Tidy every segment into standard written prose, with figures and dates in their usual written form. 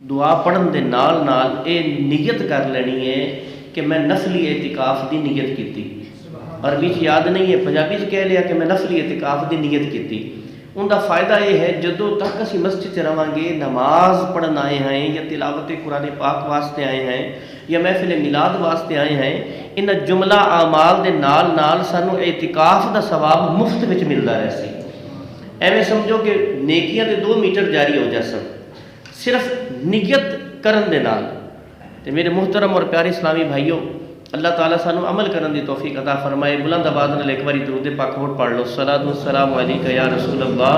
دعا پڑھن دے نال نال اے نیت کر لینی ہے کہ میں نفلی اعتکاف دی نیت کیتی. عربی چ یاد نہیں ہے، پنجابی چ کہہ لیا کہ میں نفلی اعتکاف دی نیت کیتی. ان کا فائدہ یہ ہے جدوں تک اسی مسجد رہاں گے، نماز پڑھن آئے ہیں یا تلاوت قرآن پاک واسطے آئے ہیں یا محفل میلاد واسطے آئے ہیں، ان جملہ اعمال دے نال نال سانو اعتکاف دا ثواب مفت وچ ملدا رہے سی. ایویں سمجھو کہ نیکیاں دے 2 میٹر جاری ہو جاسن صرف نیت کرن دے نال. تے میرے محترم اور پیارے اسلامی بھائیوں، اللہ تعالیٰ سانو عمل کرن دی توفیق عطا فرمائے. بلند آواز نال ایک باری درود پاک ہوٹ پڑھ لو. الصلاۃ والسلام علیک یا رسول اللہ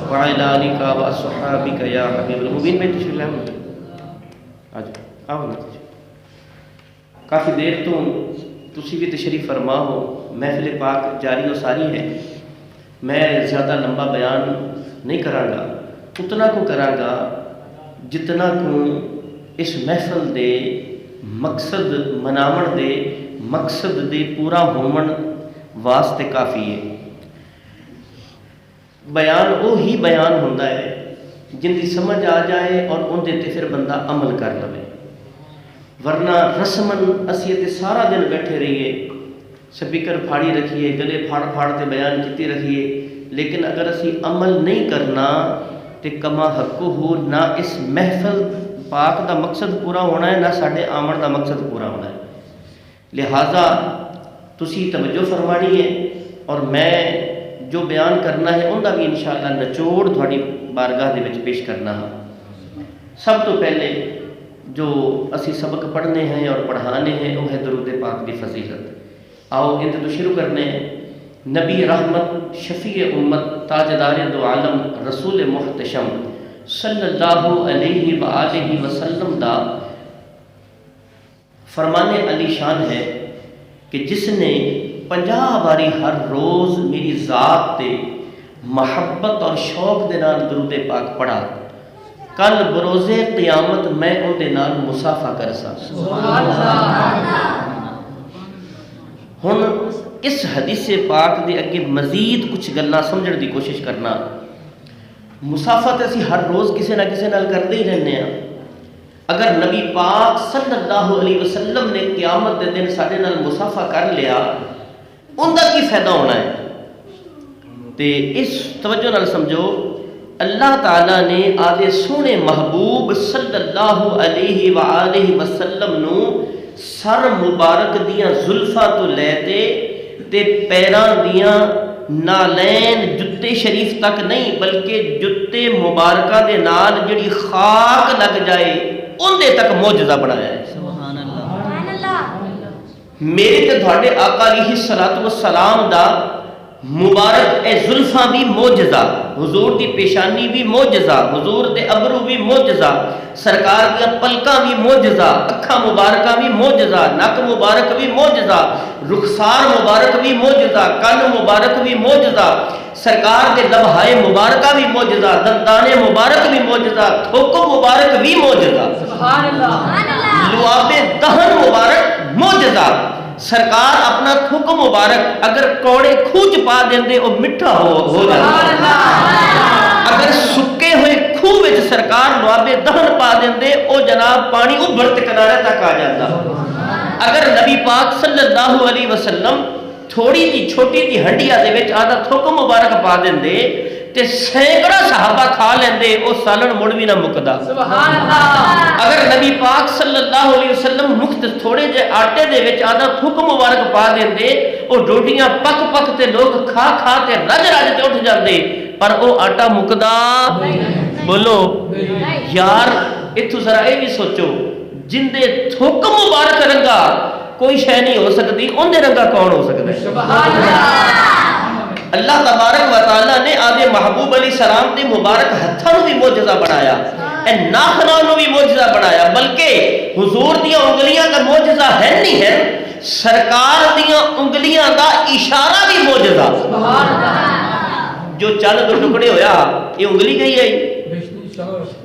وعلی آلک و اصحابک یا حبیب المبین. میں تشریف لے آج آؤ نا، کافی دیر تو تسی بھی تشریف فرما ہو. محفل پاک جاری و ساری ہے. میں زیادہ لمبا بیان نہیں کراں گا، اتنا کو کراں گا جتنا کو اس محفل دے مقصد مناون دے مقصد دے پورا ہومن واسطے کافی ہے. بیان وہی بیان ہوتا ہے جن کی سمجھ آ جائے اور ان دے تے پھر بندہ عمل کر لے. ورنہ رسمن اسی تے سارا دن بیٹھے رہیے، سپیکر پھاڑی رکھیے، گلے پھاڑ پھاڑ تے بیان کیتے رکھیے، لیکن اگر اسی عمل نہیں کرنا تے کما حق ہو، نہ اس محفل پاک دا مقصد پورا ہونا ہے، نہ ساڈے آمن دا مقصد پورا ہونا ہے. لہٰذا تسی توجہ فرمانی ہے اور میں جو بیان کرنا ہے ان کا بھی انشاءاللہ نچوڑ تھوڑی بارگاہ دے وچ پیش کرنا ہے. سب تو پہلے جو اسی سبق پڑھنے ہیں اور پڑھانے ہیں وہ ہے درود پاک دی فضیلت. آؤ ان تو شروع کرنے ہیں. نبی رحمت، شفیع امت، تاجدار دو عالم، رسول محتشم صلی اللہ علیہ وآلہ وسلم دا فرمان علی شان ہے کہ جس نے 50 باری ہر روز میری ذات تے محبت اور شوق دے نال درود پاک پڑھا، کل بروز قیامت میں ان دے نال مصافحہ کر سا. ہن اس حدیث پاک دے اگے مزید کچھ گلاں سمجھن دی کوشش کرنا. مصافحہ تے اسی ہر روز کسی نہ کسی نال کرتے ہی رہنے ہیں. اگر نبی پاک صلی اللہ علیہ وسلم نے قیامت دے دن ساڈے نال مصافحہ کر لیا، ان دا کی فائدہ ہونا ہے؟ تے اس توجہ نال سمجھو، اللہ تعالیٰ نے آدھے سونے محبوب صلی اللہ علیہ وآلہ وسلم نو سر مبارک دیاں زلفاں تو لیتے تے پیران دیاں نالین جتے شریف تک نہیں بلکہ جتے مبارکہ دے نال جڑی خاک لگ جائے ان دے تک معجزہ بنایا ہے. سبحان اللہ. میرے تے تھوڑے آقا علیہ الصلوۃ والسلام دا مبارک اے زلفاں بھی معجزہ، حضور دی پیشانی بھی معجزہ، حضور دے ابرو بھی معجزہ، سرکار دیا پلکاں بھی معجزہ، اکھاں مبارکہ بھی معجزہ، نک مبارک بھی معجزہ، رخسار مبارک بھی معجزہ، کن مبارک بھی معجزہ، سرکار دے لبہائے مبارکہ بھی معجزہ، دندانے مبارک بھی معجزہ، تھوک مبارک بھی معجزہ، سبحان اللہ، لعاب دہن مبارک معجزہ. سرکار اپنا تھوک مبارک اگر کوڑے کھوچ پا دیندے او مٹھا ہو جاتا. اگر سکے ہوئے کھو وچ سرکار لعاب دہن پا دیندے او جناب پانی ابھرت کنارے تک آ جاتا. اگر نبی پاک صلی اللہ علیہ وسلم تھوڑی جی چھوٹی جی ہنڈیا دے وچ آدھا تھوک مبارک پا دیندے تے سینکڑا صحابہ کھا لیندے او سالن مڑ بھی نہ مکدا. سبحان اللہ. اگر نبی پاک صلی اللہ علیہ وسلم مخت تھوڑے جے آٹے دے وچ آدھا تھوک مبارک پا دیندے او روٹیاں پک پک تے لوگ کھا کھا تے رج رج تے اٹھ جاندے، پر او آٹا مکدا بولو یار. اتھو ذرا اے بھی سوچو، جن دے تھوک مبارک رنگا کوئی شے نہیں ہو سکتی، ان دے رنگا کون ہو سکتا ہے؟ سبحان اللہ. اللہ تبارک و تعالیٰ نے آدھے محبوب علیہ السلام دے مبارک ہتھاں بھی معجزہ بنایا، اے ناخناں نو بھی معجزہ بنایا، بلکہ حضور دیاں انگلیاں کا معجزہ ہے نہیں ہے، سرکار دیاں انگلیاں دا اشارہ بھی معجزہ. سبحان اللہ. جو چند دو ٹکڑے ہویا یہ انگلی گئی ہے،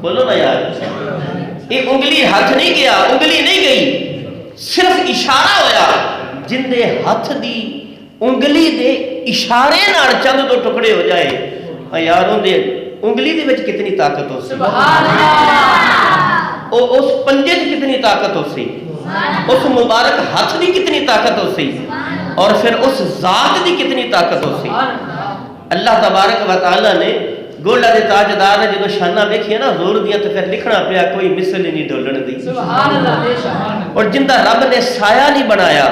بولو نا یار، یہ انگلی ہاتھ نہیں گیا، انگلی نہیں گئی، صرف اشارہ ہویا. جن دے ہاتھ دی انگلی دے اشارے نال چند دو ٹکڑے ہو جائے، یاروں دے انگلی دے وچ کتنی طاقت ہو. سبحان اللہ. اس پنجے کی کتنی طاقت ہو سی، اس مبارک ہاتھ کی کتنی طاقت ہو سی، اور پھر اس ذات کی کتنی طاقت ہو سی۔ اللہ تبارک و تعالیٰ نے گولا دے تاجدار نے جدو شانہ دیکھیا نا حضور دیا تو پھر لکھنا پیا کوئی مثل نہیں ڈولن دی، اور جندہ رب نے سایہ نہیں بنایا،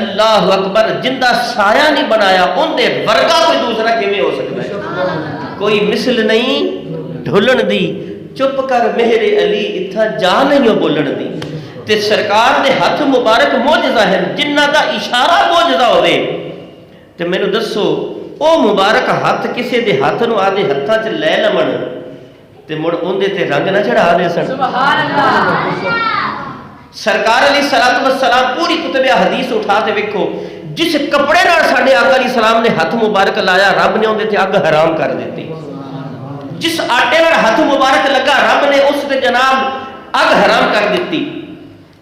اللہ اکبر، جندہ سایہ نہیں بنایا، ان دے ورگا کوئی دوسرا کیویں ہو سکتا ہے؟ کوئی مثل نہیں ڈھولن دی، چپ کر میرے علی اتھا جا نہیں ہو بولن دی۔ تے سرکار دے ہاتھ مبارک موجزہ ہے، جنہ دا اشارہ موجزہ ہوئے، تے میں نے دسو او مبارک ہاتھ کسے دے ہاتھ نو آدھے ہتھاں چ لے لمن تے مڑ اوندے تے رنگ نہ چڑھا دے سن۔ سبحان اللہ۔ سرکار علیہ السلام پوری کتب حدیث اٹھا تے ویکھو، جس کپڑے نال ساڈے آقا علیہ السلام نے ہاتھ مبارک لایا رب نے اوندے تے اگ حرام کر دتی، جس آٹے نال ہاتھ مبارک لگا رب نے اس تے جناب اگ حرام کر دیتی،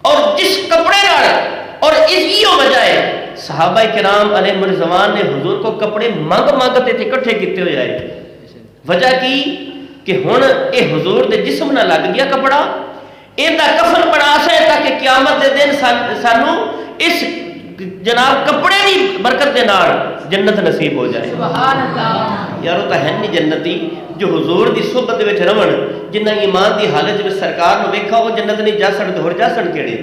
اور جس کپڑے نال، اور اس کی وجہ ہے صحابہ کرام علیہ الرضوان نے حضور کو کپڑے منگ منگتے تھے اکٹھے کیتے ہو جائے، وجہ کی کہ ہن اے حضور دے جسم نہ لگ گیا کپڑا، ایندا کفن بنا سے تاکہ قیامت دے دن سانو اس جناب کپڑے دی برکت دے نال جنت نصیب ہو جائے۔ سبحان اللہ۔ یارو تا ہے نہیں جنتی جو حضور دی صحبت وچ رہن، جنہ ایمان دی حالت وچ سرکار نو ویکھا وہ جنت نہیں جا سکدے، ہور جا سن کیڑے؟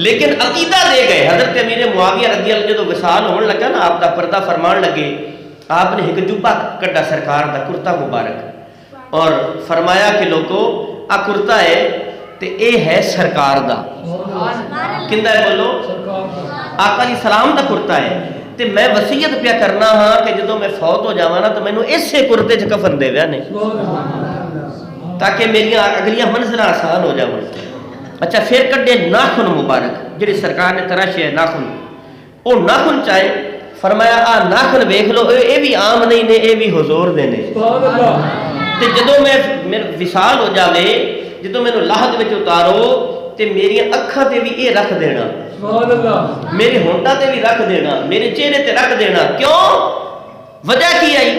لیکن عقیدہ دے گئے۔ حضرت امیر معاویہ رضی اللہ جدو وصال ہون لگا نا، آپ دا پردہ فرمان لگے، آپ نے ایک جبہ کڈا سرکار دا کرتا مبارک، اور فرمایا کہ لوگو آ کرتا ہے تے اے ہے سرکار دا، کندہ ہے بولو؟ آقا علیہ السلام دا کرتا ہے، تے میں وصیت پیا کرنا ہاں کہ جدو میں فوت ہو جاوانا تو میں نو اسے کرتے چ کفن دے ویا نہیں، تاکہ میری اگلیاں منزلیں آسان ہو جاؤں۔ اچھا پھر کڈے ناخن مبارک جڑے سرکار نے تراشے ناخن، او ناخن چاہے فرمایا آ ناخن ویکھ لو، اے بھی عام نہیں نے، اے بھی حضور دے نے۔ تے جدو میں وصال ہو جاوے، جدو میں نو لاحد وچ اتارو تے میری اکھاں تے بھی اے رکھ دینا، میرے ہونٹاں تے بھی رکھ دینا، میرے چہرے تے رکھ دینا۔ کیوں؟ وجہ کی آئی؟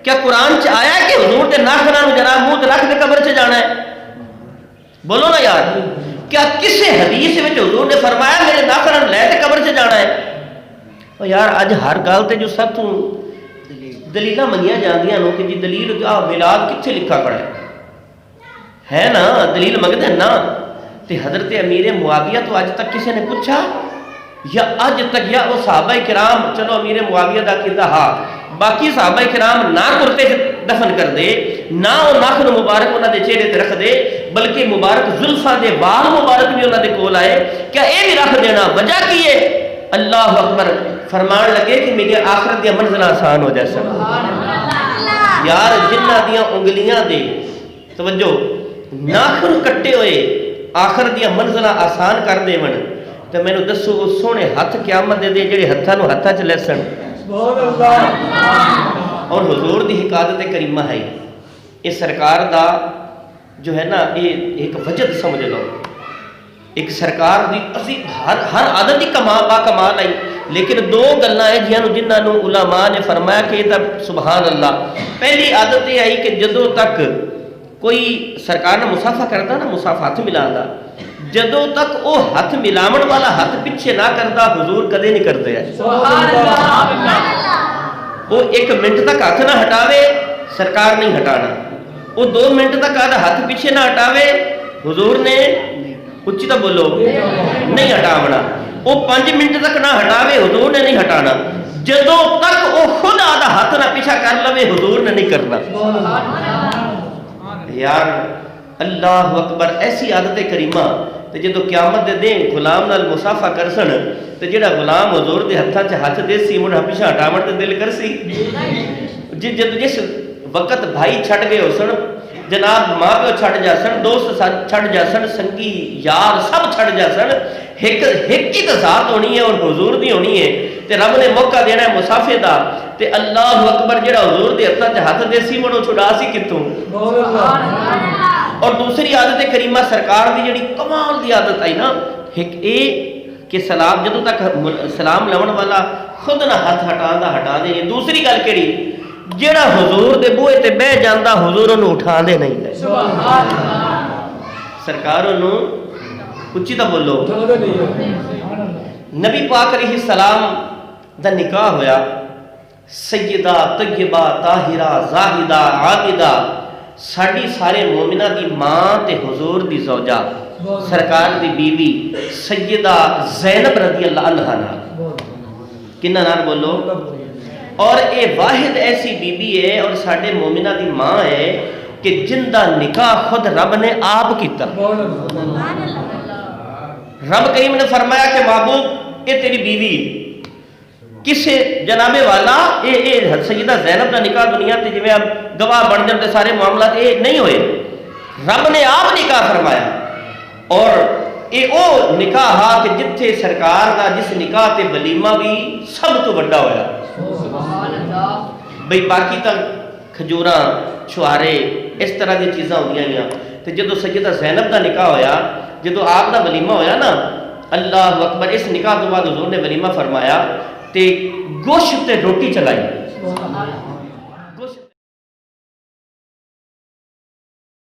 کیا قرآن چ آیا کہ حضور تے ناخناں نو جناب منہ تے رکھ کے قبر چ جانا ہے؟ بولو نا یار، کیا کسے حدیث میں حضور نے فرمایا میرے ناخناں لے تے قبر سے جانا ہے؟ اور یار اج ہر گل تے جو سب تو دلیلاں منگیاں جاندیاں نو کہ جی دلیل میلاد کتھے لکھا پڑا ہے نا، دلیل منگدے نا۔ تے حضرت امیر معاویہ تو اج تک کسی نے پوچھا، یا اج تک یا وہ صحابہ کرام، چلو امیر معاویہ دا کیتا ہاں، باقی صحابہ کرام نہ کرتے دفن کر دے، نہ وہ ناخن مبارک انہاں دے چہرے تے رکھ دے، بلکہ مبارک زلفاں دے وال مبارک بھی انہاں دے کول آئے، کیا اے بھی رکھ دینا؟ وجہ کی ہے؟ اللہ اکبر، فرمان لگے کہ میری آخرت دی منزلیں آسان ہو جائے سن۔ یار جنہ دیاں انگلیاں دے توجہ ناخن کٹے ہوئے آخر دیاں منزلیں آسان کر دے من، تو میں نے دسو وہ سونے ہاتھ قیامت دے دے جڑے ہتھاں نو ہتھاں چ لے سن۔ اور حضور دی حکایت کریمہ ہے یہ سرکار دا جو ہے نا یہ ایک وجد سمجھ لو، ایک سرکار دی اسی ہر عادت دی کمال با کمال آئی، لیکن دو گلاں ہیں جنہاں نو علماء نے فرمایا کہ یہ سبحان اللہ۔ پہلی عادت یہ آئی کہ جدوں تک کوئی سرکار نے مصافحہ کرتا نا، مصافحہ ہاتھ ملانا، جدوں تک وہ ہاتھ ملاون والا ہاتھ پیچھے نہ کرتا حضور کدے نہیں کرتے ہیں۔ وہ ایک منٹ تک ہاتھ نہ ہٹاوے سرکار نہیں ہٹانا، وہ 2 منٹ تک آدھا ہاتھ پیچھے نہ ہٹاوے حضور نے اچھی تو بولو نہیں ہٹاونا، وہ 5 منٹ تک نہ ہٹاوے حضور نے نہیں ہٹانا، جدوں تک وہ خود آدھا ہاتھ نہ پیچھا کر لوے حضور نے نہیں کرنا۔ یار اللہ اکبر، ایسی عادت کریمہ تے جدو قیامت دے دین غلام نال مصافحہ کرسن تے جڑا غلام حضور دے ہتھاں چ ہاتھ دے سی مڑ پیچھے ہٹاون تے دل کرسی۔ جس وقت بھائی چھٹ گئے ہو سن، جناب ماں پیو چھٹ جا سن، دوست چھٹ جا سن، سنگی یار سب چھٹ جا سن، ایک ہی تو ذات ہونی ہے اور حضور دی ہونی ہے، تے رب نے موقع دینا ہے مسافے دا، تے اللہ اکبر جڑا حضور دے ہتھاں چ ہاتھ دے سی مڑو چھڑا سی کتوں۔ اور دوسری عادت کریمہ سرکار دی جڑی کمال دی عادت آئی نا، ایک اے کہ سلام جدوں تک سلام لون والا خود نہ ہاتھ ہٹا دے۔ دوسری گل کیڑی؟ جڑا حضور دے بوئے تے بہ جاندا حضور انہوں اٹھا دے نہیں۔ سرکار انہوں اچھی تا بولو نبی پاک علیہ السلام دا نکاح ہویا سیدہ طیبہ طاہرہ زاہدہ عابدہ ساڑی سارے مومنہ دی ماں تے حضور دی زوجہ سرکار دی بیوی سیدہ زینب رضی اللہ عنہ کنہ نار بولو اور اے واحد ایسی بیوی ہے اور ساڑے مومنہ دی ماں ہے کہ جن دا نکاح خود رب نے آپ کیتا رب کریم نے فرمایا کہ محبوب اے تیری بیوی کسے جناب والا اے سیدہ زینب دا نکاح دنیا تے جو اب گواہ بن جاتے سارے معاملات اے نہیں ہوئے رب نے آپ نکاح فرمایا اور اے او نکاح ہا کہ جتھے سرکار دا جس نکاح تے ولیمہ بھی سب تو بڑا ہویا بھئی باقی تک کھجوراں چھوارے اس طرح دی چیزاں ہوندیاں ہیں تے جدو سیدہ زینب دا نکاح ہویا جدو آپ دا ولیمہ ہویا نا اللہ اکبر اس نکاح تو بعد حضور نے ولیمہ فرمایا تے گوشت تے روٹی چلائی